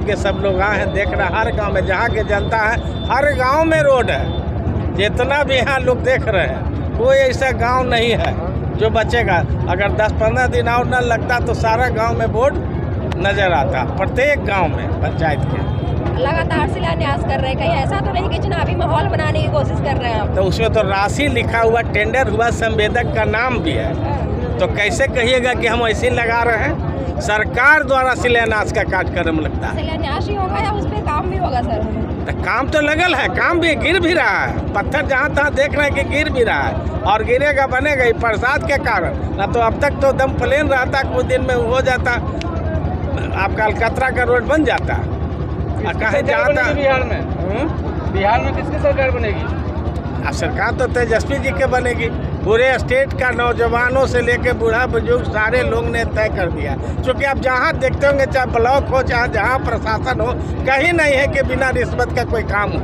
के सब लोग आए हैं, देख रहे हैं हर गांव में, जहां के जनता है हर गांव में रोड है। जितना भी यहाँ लोग देख रहे हैं, कोई ऐसा गांव नहीं है जो बचेगा। अगर 10-15 दिन और न लगता तो सारा गांव में बोर्ड नजर आता, प्रत्येक गांव में पंचायत के। लगातार शिलान्यास कर रहे हैं, कहीं ऐसा तो नहीं कि चुनावी माहौल बनाने की कोशिश कर रहे हैं आप? तो उसमें तो राशि लिखा हुआ, टेंडर हुआ, संवेदक का नाम भी है, तो कैसे कहिएगा कि हम ऐसे लगा रहे हैं? सरकार द्वारा शिलान्यास का कार्यक्रम लगता है। शिलान्यास ही होगा या उस पर काम भी होगा सर? तो काम तो लगल है, काम भी गिर भी रहा है, पत्थर जहाँ तहाँ देख रहे हैं कि गिर भी रहा है, और गिरेगा बनेगा ही बरसात के कारण। ना तो अब तक तो दम प्लेन रहता, कुछ दिन में हो जाता, आपका अलकतरा का रोड बन जाता। कहीं जाता बिहार में किसकी सरकार बनेगी? अब सरकार तो तेजस्वी जी के बनेगी। पूरे स्टेट का नौजवानों से लेके बूढ़ा बुजुर्ग सारे लोग ने तय कर दिया, क्योंकि आप जहाँ देखते होंगे, चाहे ब्लॉक हो चाहे जहाँ प्रशासन हो, कहीं नहीं है कि बिना रिश्वत का कोई काम हो।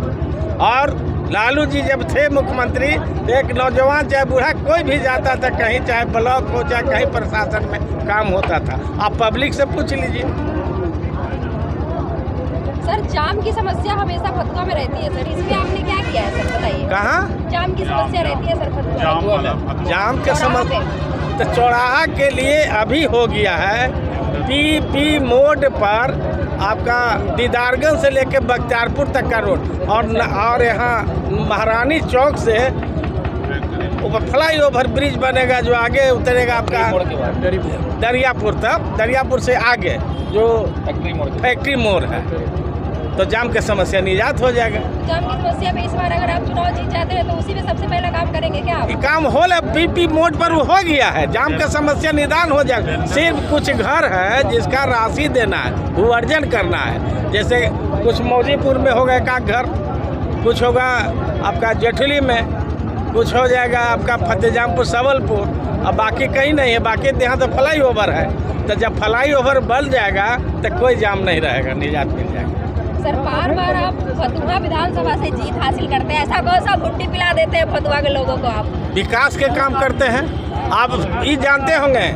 और लालू जी जब थे मुख्यमंत्री, तो एक नौजवान चाहे बूढ़ा कोई भी जाता था कहीं, चाहे ब्लॉक हो चाहे कहीं प्रशासन में काम होता था। आप पब्लिक से पूछ लीजिए। सर, जाम की समस्या हमेशा फतुहा में रहती है सर, इसमें आपने क्या किया है सर, बताइए? कहाँ जाम की समस्या रहती है सर फतुहा? जाम के समस्या तो चौराहा के लिए अभी हो गया है। पीपी मोड पर आपका दीदारगंज से लेके बख्तियारपुर तक का रोड, और यहाँ महारानी चौक से फ्लाई ओवर ब्रिज बनेगा जो आगे उतरेगा आपका दरियापुर तक, दरियापुर से आगे जो फैक्ट्री मोड़ है, तो जाम की समस्या निजात हो जाएगा। जाम की समस्या में इस बार अगर आप चुनाव जीत जाते हैं तो उसी में सबसे पहला काम करेंगे क्या आप? काम हो पीपी मोड पर हो गया है, जाम का समस्या निदान हो जाएगा। सिर्फ कुछ घर है जिसका राशि देना है, भूअर्जन करना है। जैसे कुछ मौजीपुर में होगा एक घर, कुछ होगा आपका जेठली में, कुछ हो जाएगा आपका फतेहजमपुर सबलपुर, अब बाकी कहीं नहीं है। बाकी यहाँ तो फ्लाई ओवर है, तो जब फ्लाई ओवर बन जाएगा तो कोई जाम नहीं रहेगा, निजात मिल जाएगा। सर, बार बार आप फतुहा विधानसभा से जीत हासिल करते हैं, ऐसा कौन सा भुट्टी पिला देते हैं फतुहा के लोगों को आप? विकास के काम करते हैं। आप ये जानते होंगे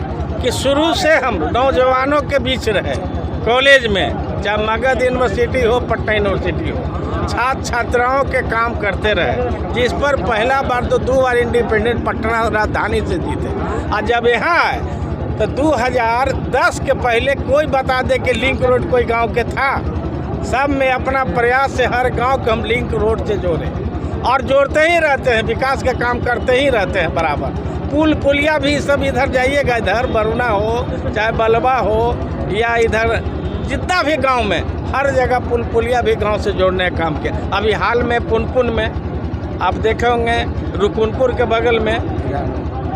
कि शुरू से हम नौजवानों के बीच रहे, कॉलेज में, चाहे मगध यूनिवर्सिटी हो, पटना यूनिवर्सिटी हो, छात्र छात्राओं के काम करते रहे, जिस पर पहला बार तो 2 बार इंडिपेंडेंट पटना राजधानी से जीते। और जब यहाँ आए तो 2010 के पहले कोई बता दे कि लिंक रोड कोई गांव के था? सब में अपना प्रयास से हर गांव को हम लिंक रोड से जोड़े और जोड़ते ही रहते हैं, विकास के काम करते ही रहते हैं बराबर। पुल पुलिया भी सब इधर जाइएगा, इधर बरुना हो चाहे बलवा हो या इधर जितना भी गांव में, हर जगह पुल पुलिया भी गांव से जोड़ने का काम किया। अभी हाल में पुनपुन में आप देखे होंगे, रुकुनपुर के बगल में,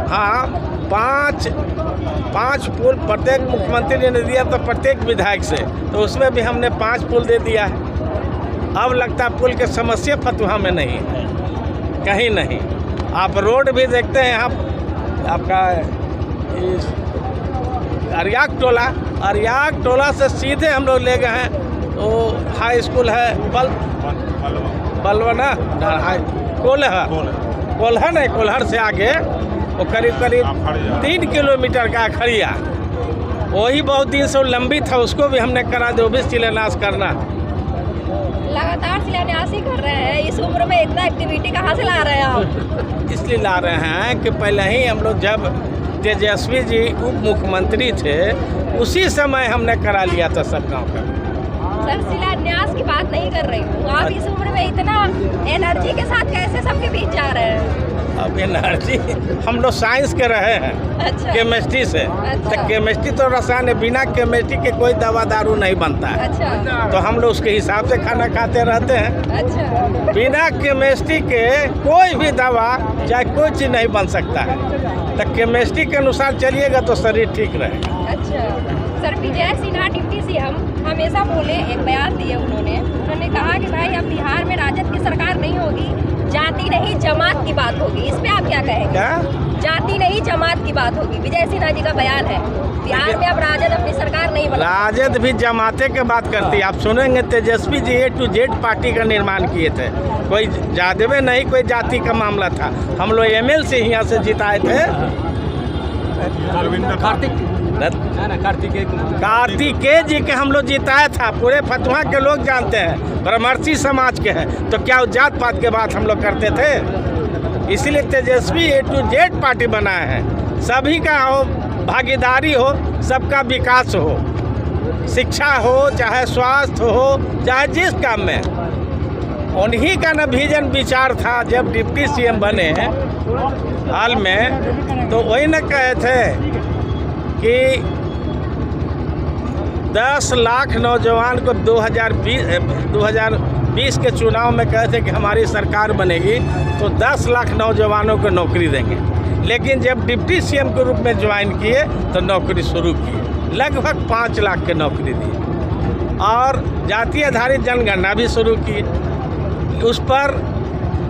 हाँ, पाँच पुल प्रत्येक मुख्यमंत्री ने दिया, तो प्रत्येक विधायक से, तो उसमें भी हमने 5 पुल दे दिया है। अब लगता है पुल की समस्या फतुहा में नहीं है, कहीं नहीं। आप रोड भी देखते हैं, आपका अरियाक टोला से सीधे हम लोग ले गए हैं, वो हाई स्कूल है बलवना कोल्हर नहीं, कोल्हर से आगे वो करीब 3 किलोमीटर का खड़िया, वही बहुत दिन से लंबी था, उसको भी हमने करा दे, वो भी शिलान्यास करना। लगातार शिलान्यास ही कर रहे हैं, इस उम्र में इतना एक्टिविटी कहाँ से ला रहे हैं आप? इसलिए ला रहे हैं कि पहले ही हम लोग जब तेजस्वी जी उप मुख्यमंत्री थे, उसी समय हमने करा लिया था सब गाँव का। सर, शिलान्यास की बात नहीं कर रही हूँ, आप इस उम्र में इतना एनर्जी के साथ कैसे सबके बीच जा रहे हैं? अब एनर्जी, हम लोग साइंस के रहे हैं। अच्छा। केमिस्ट्री से। अच्छा। तो केमिस्ट्री तो रसायन है, बिना केमिस्ट्री के कोई दवा दारू नहीं बनता है। अच्छा। तो हम लोग उसके हिसाब से खाना खाते रहते हैं। अच्छा। बिना केमिस्ट्री के कोई भी दवा चाहे कोई चीज़ नहीं बन सकता है, तो केमिस्ट्री के अनुसार चलिएगा तो शरीर ठीक रहेगा। अच्छा sir, Vijay Sinha deputy CM हमेशा बोले, एक बयान दिए उन्होंने कहा कि भाई अब बिहार में राजद की सरकार नहीं होगी, जाति नहीं जमात की बात होगी। इस पे आप क्या कहेंगे? क्या? जाति नहीं जमात की बात होगी, विजय सिन्हा जी का बयान है। बिहार में अब राजद अपनी सरकार नहीं बना। राजद भी जमाते के बात करती है। आप सुनेंगे Tejashwi ji A to Z party का निर्माण किए थे, कोई जादवे नहीं, कोई जाति का मामला था। हम लोग ML से यहाँ से जिताए थे। कार्तिकेय जी के हम लोग जिताया था, पूरे फतुहा के लोग जानते हैं, ब्रह्मर्षि समाज के हैं, तो क्या जात पात के बात हम लोग करते थे? इसीलिए तेजस्वी A to Z पार्टी बनाए हैं, सभी का हो भागीदारी हो, सबका विकास हो, शिक्षा हो चाहे स्वास्थ्य हो चाहे जिस काम में, उन्हीं का न विजन विचार था। जब डिप्टी CM बने हाल में तो वही न कहे थे कि 10 लाख नौजवान को 2020 के चुनाव में कहे थे कि हमारी सरकार बनेगी तो 10 लाख नौजवानों को नौकरी देंगे, लेकिन जब डिप्टी CM के रूप में ज्वाइन किए तो नौकरी शुरू की, लगभग 5 लाख की नौकरी दी और जाति आधारित जनगणना भी शुरू की, उस पर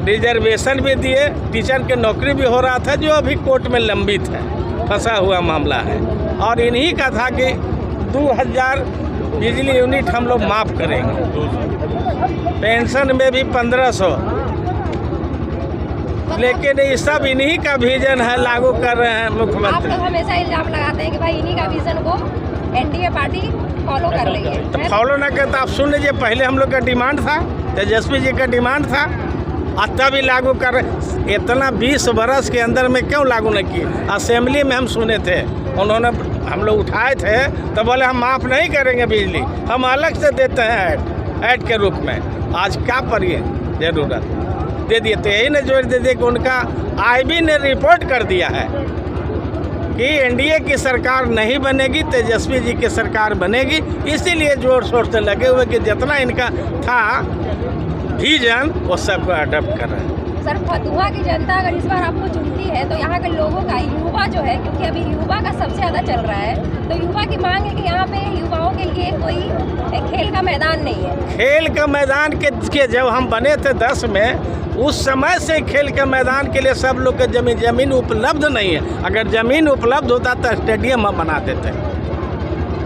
रिजर्वेशन भी दिए, टीचर के नौकरी भी हो रहा था जो अभी कोर्ट में लंबित है, फंसा हुआ मामला है। और इन्हीं का था कि 2000 बिजली यूनिट हम लोग माफ़ करेंगे, पेंशन में भी 1500, लेकिन ये सब इन्हीं का विजन है, लागू कर रहे हैं आप मुख्यमंत्री। लोग हमेशा इल्जाम लगाते हैं कि भाई इन्हीं का विजन को NDA पार्टी फॉलो कर रही है। तो फॉलो ना करता, आप सुन लीजिए, पहले हम लोग का डिमांड था, तेजस्वी जी का डिमांड था, और तभी लागू कर रहे। इतना 20 बरस के अंदर में क्यों लागू नहीं किए? असेंबली में हम सुने थे, उन्होंने हम लोग उठाए थे तो बोले हम माफ़ नहीं करेंगे बिजली, हम अलग से देते हैं ऐड के रूप में। आज क्या पड़िए जरूरत दे दिए, तो यही ने जोर दे दिए कि उनका IB ने रिपोर्ट कर दिया है कि NDA की सरकार नहीं बनेगी, तेजस्वी जी की सरकार बनेगी। इसीलिए जोर शोर से लगे हुए कि जितना इनका था विजन वो सबको अडॉप्ट कर रहे हैं। सर, फतुहा की जनता अगर इस बार आपको चुनती है तो यहाँ के लोगों का, युवा जो है, क्योंकि अभी युवा का सबसे ज़्यादा चल रहा है, तो युवा की मांग है कि यहाँ पे युवाओं के लिए कोई खेल का मैदान नहीं है। खेल का मैदान के जब हम बने थे 10 में, उस समय से खेल के मैदान के लिए सब लोग के जमीन उपलब्ध नहीं है। अगर ज़मीन उपलब्ध होता तो स्टेडियम हम बना देते।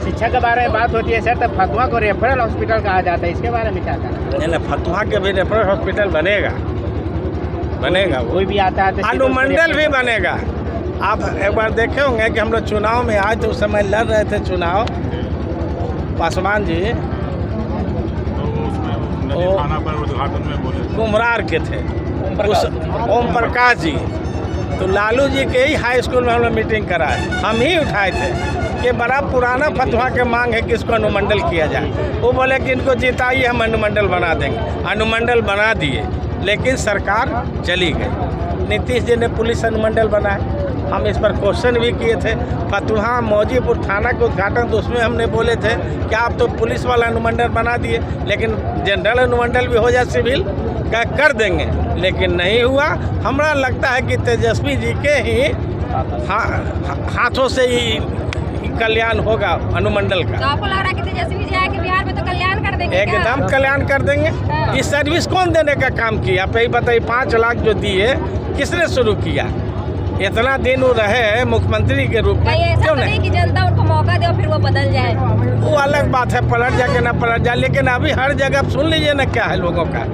शिक्षा के बारे में बात होती है सर, तो फतुहा को रेफरल हॉस्पिटल कहा जाता है, इसके बारे में क्या कहना? नहीं, फतुहा के भी रेफरल हॉस्पिटल बनेगा, कोई भी आता है तो अनुमंडल भी बनेगा। आप एक बार देखे होंगे कि हम लोग चुनाव में आए तो उस समय लड़ रहे थे चुनाव, पासवान जी कुम्हरार के थे, उस ओम प्रकाश जी, तो लालू जी के ही हाई स्कूल में हम लोग मीटिंग कराए, हम ही उठाए थे कि बड़ा पुराना फतुहा के मांग है कि इसको अनुमंडल किया जाए। वो बोले कि इनको जिताइए, हम अनुमंडल बना देंगे। अनुमंडल बना दिए, लेकिन सरकार चली गई। नीतीश जी ने पुलिस अनुमंडल बनाया, हम इस पर क्वेश्चन भी किए थे। फतुहा मौजीपुर थाना के उद्घाटन तो उसमें हमने बोले थे कि आप तो पुलिस वाला अनुमंडल बना दिए, लेकिन जनरल अनुमंडल भी हो जाए सिविल का कर देंगे, लेकिन नहीं हुआ। हमरा लगता है कि तेजस्वी जी के ही हाथों से ही कल्याण होगा अनुमंडल का। तो आपको लग रहा है कि तेजस्वी जी आके बिहार में तो कल्याण कर देंगे? एकदम कल्याण कर देंगे। ये सर्विस कौन देने का काम किया? आप यही बताइए, 5 लाख जो दिए किसने शुरू किया? इतना दिन वो रहे मुख्यमंत्री के रूप में, क्यों नहीं कि जनता उनको मौका दे और फिर वो बदल जाए? वो अलग बात है, पलट जाए कि ना पलट जाए, लेकिन अभी हर जगह सुन लीजिए ना क्या है लोगों का,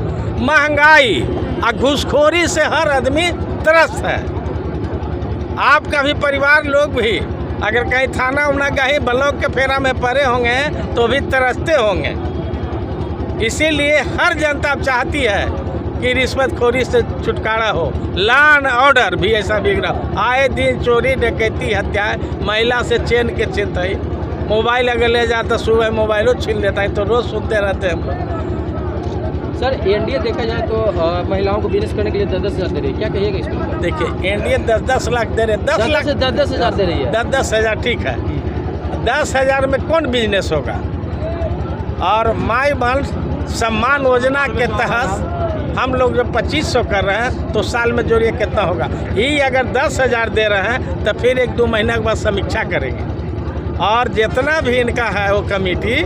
महंगाई और घूसखोरी से हर आदमी त्रस्त है। आपका भी परिवार लोग भी अगर कहीं थाना उना कहीं ब्लॉक के फेरा में पड़े होंगे तो भी तरसते होंगे। इसीलिए हर जनता चाहती है कि रिश्वतखोरी से छुटकारा हो, लॉ एंड ऑर्डर भी ऐसा बिगड़ा। आए दिन चोरी डकैती हत्याएं, महिला से चैन के चिंता ही, मोबाइल अगर ले जाता सुबह मोबाइलों छीन लेता है, तो रोज़ सुनते रहते हैं। सर, NDA देखा जाए तो महिलाओं को बिजनेस करने के लिए 10-10 हज़ार दे रही है, क्या कहिएगा इसको? देखिए, NDA 10-10 लाख दे रहे, 10 लाख 10-10 हज़ार दे रही है। 10-10 हज़ार ठीक है, 10 हज़ार में कौन बिजनेस होगा? और माई बहन सम्मान योजना के तहत हम लोग जब 2500 कर रहे हैं तो साल में जोड़िए कितना होगा। ये अगर 10 हज़ार दे रहे हैं तो फिर 1-2 महीने के बाद समीक्षा करेंगे, और जितना भी इनका है वो कमेटी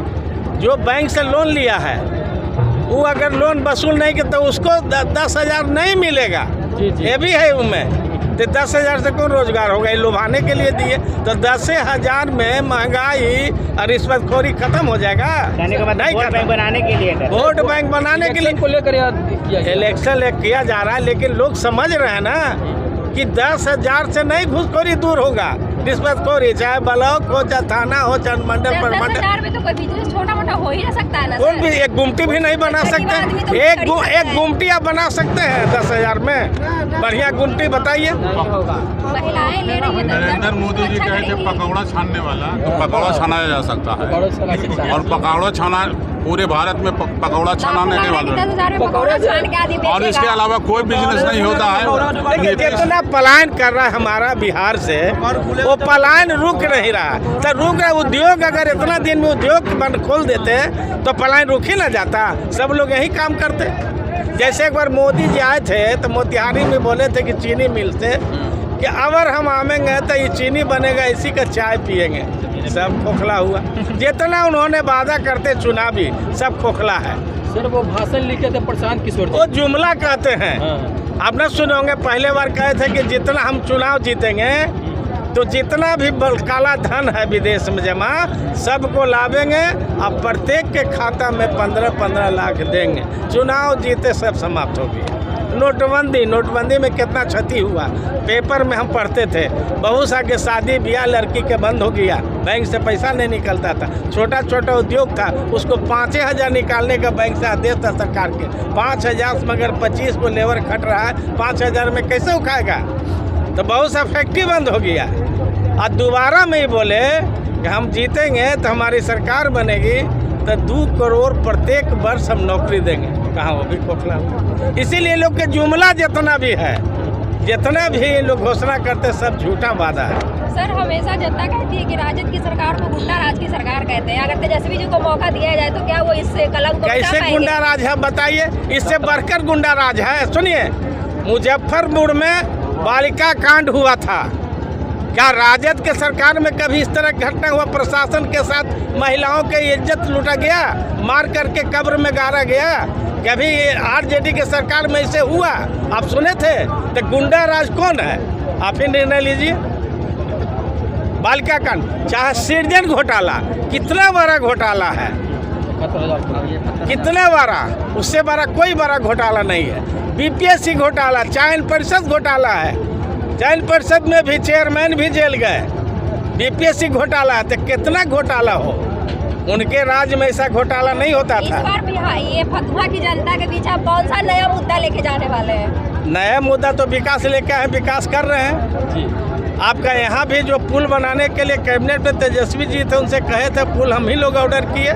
जो बैंक से लोन लिया है, वो अगर लोन वसूल नहीं किया तो उसको 10 हज़ार नहीं मिलेगा। ये भी है उनमें, तो 10 हज़ार से कौन रोजगार होगा? ये लुभाने के लिए दिए, तो 10 हज़ार में महंगाई और रिश्वतखोरी खत्म हो जाएगा। नहीं, वोट बैंक बनाने के लिए, वोट बैंक बनाने के लिए को लेकर इलेक्शन किया जा रहा है, लेकिन लोग समझ रहे हैं ना कि 10 हज़ार से नहीं घूसखोरी दूर होगा। रिश्वतखोरी, चाहे ब्लॉक हो, चाहे थाना हो, चाहे मंडल पर 10,000 में तो कोई बिजनेस छोटा मोटा हो ही ना सकता है ना कौन सर। भी एक गुमटी भी नहीं बना गरीब आदमी सकते। तो एक गुमटी आप बना सकते हैं 10,000 में? बढ़िया गुमटी बताइए। महिलाएं ले रही है नरेंद्र मोदी जी कहे थे पकौड़ा छानने वाला, तो पकौड़ा छाना जा सकता है, और पकौड़ा छाना पूरे भारत में पकौड़ा छानाने के वाले, 10,000 में पकौड़ा छान के आदमी और इसके बेचेगा। अलावा कोई बिजनेस नहीं होता है। देखिए जितना पलायन कर रहा है हमारा बिहार से, वो पलायन रुक नहीं रहा। तो रुक रहा उद्योग, अगर इतना दिन में उद्योग बंद खोल देते तो पलायन रुक ही ना जाता, सब लोग यही काम करते। जैसे एक बार मोदी जी आए थे तो मोतिहारी में बोले थे कि चीनी मिल से कि अगर हम आवेंगे तो ये चीनी बनेगा, इसी का चाय पिएंगे। सब खोखला हुआ। जितना उन्होंने वादा करते चुनावी, सब खोखला है। सर वो भाषण लिखे थे प्रशांत किशोर जी। वो जुमला कहते हैं। हाँ। आप न सुनोगे, पहले बार कहे थे कि जितना हम चुनाव जीतेंगे तो जितना भी काला धन है विदेश में जमा, सबको लावेंगे और प्रत्येक के खाता में 15-15 लाख देंगे। चुनाव जीते सब समाप्त हो गया। नोटबंदी में कितना क्षति हुआ, पेपर में हम पढ़ते थे। बहुत सा के शादी ब्याह लड़की के बंद हो गया, बैंक से पैसा नहीं निकलता था। छोटा छोटा उद्योग था, उसको 5,000 निकालने का बैंक से आदेश था सरकार के। 5,000 मगर 25 को लेबर खट रहा है, 5,000 में कैसे उठाएगा? तो बहुत सा फैक्ट्री बंद हो गया। और दोबारा में ही बोले कि हम जीतेंगे तो हमारी सरकार बनेगी तो 2 करोड़ प्रत्येक वर्ष हम नौकरी देंगे। कहाँ वो भी खोखला हुआ। इसीलिए लोग के जुमला जितना भी है, जितना भी ये लोग घोषणा करते सब झूठा वादा है। सर हमेशा जनता कहती है कि राजद की सरकार को गुंडा राज की सरकार कहते हैं। अगर तेजस्वी जी को मौका दिया जाए तो क्या वो इससे कलंक को मिटा कैसे पाएंगे? गुंडा राज है बताइए? इससे बढ़कर गुंडा राज है। सुनिए, मुजफ्फरपुर में बालिका कांड हुआ था। क्या राजद के सरकार में कभी इस तरह घटना हुआ? प्रशासन के साथ महिलाओं के इज्जत लूटा गया, मार करके कब्र में गाड़ा गया? कभी आरजेडी के सरकार में इसे हुआ? आप सुने थे? तो गुंडा राज कौन है? आप ही निर्णय लीजिए। बालिका कांड, चाहे सृजन घोटाला, कितना बड़ा घोटाला है, कितना बड़ा, उससे बड़ा कोई बड़ा घोटाला नहीं है। बीपीएससी घोटाला, चयन परिषद घोटाला है, चयन परिषद में भी चेयरमैन भी जेल गए। बीपीएससी घोटाला है तो कितना घोटाला हो, उनके राज में ऐसा घोटाला नहीं होता इस था। बार बिहार ये फतुहा की जनता के बीच आप कौन सा नया मुद्दा लेके जाने वाले हैं? नया मुद्दा तो विकास लेके आए, विकास कर रहे हैं। आपका यहाँ भी जो पुल बनाने के लिए कैबिनेट में तेजस्वी जी थे, उनसे कहे थे पुल हम ही लोग ऑर्डर किए।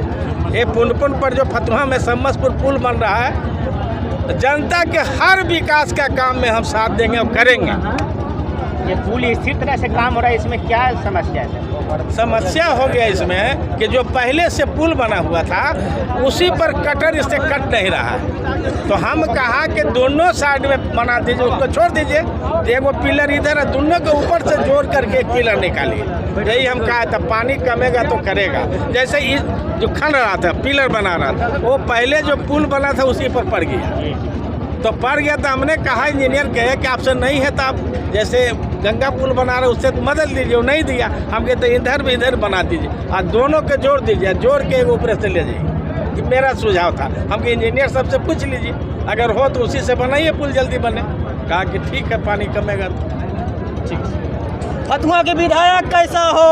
ये पुनपुन पर जो फतुहा में समसपुर पुल बन रहा है, जनता के हर विकास का काम में हम साथ देंगे और करेंगे। ये पुल इसी तरह से काम हो रहा है, इसमें क्या समस्या है? समस्या हो गया इसमें कि जो पहले से पुल बना हुआ था उसी पर कटर इससे कट नहीं रहा है। तो हम कहा कि दोनों साइड में बना दीजिए, उसको छोड़ दीजिए। एगो पिलर इधर है, दोनों के ऊपर से जोड़ करके एक पिलर निकालिए। यही हम कहा था, पानी कमेगा तो करेगा। जैसे इस जो खन रहा था, पिलर बना रहा था, वो पहले जो पुल बना था उसी पर पड़ गया। तो पड़ गया तो हमने कहा इंजीनियर कहे कि आपसे नहीं है तो आप जैसे गंगा पुल बना रहे उससे बदल दीजिए। वो नहीं दिया, हम कहते इधर भी इधर बना दीजिए और दोनों के जोड़ दीजिए, जोड़ के एक ऊपर से ले जाइए। ये मेरा सुझाव था। हम इंजीनियर सबसे पूछ लीजिए, अगर हो तो उसी से बनाइए, पुल जल्दी बने। कहा कि ठीक है, पानी कमेगा तो। फतुहा के विधायक कैसा हो?